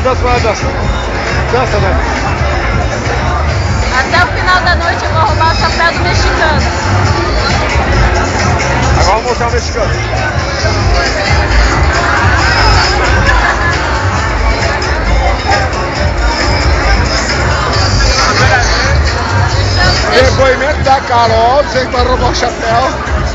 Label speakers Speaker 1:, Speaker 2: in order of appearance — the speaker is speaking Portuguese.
Speaker 1: dança, vai dança. Dança, né?
Speaker 2: Até o final da noite eu vou roubar o chapéu do mexicano.
Speaker 1: Agora vamos mostrar o mexicano. Depoimento da Carol, dizendo que vai roubar o chapéu.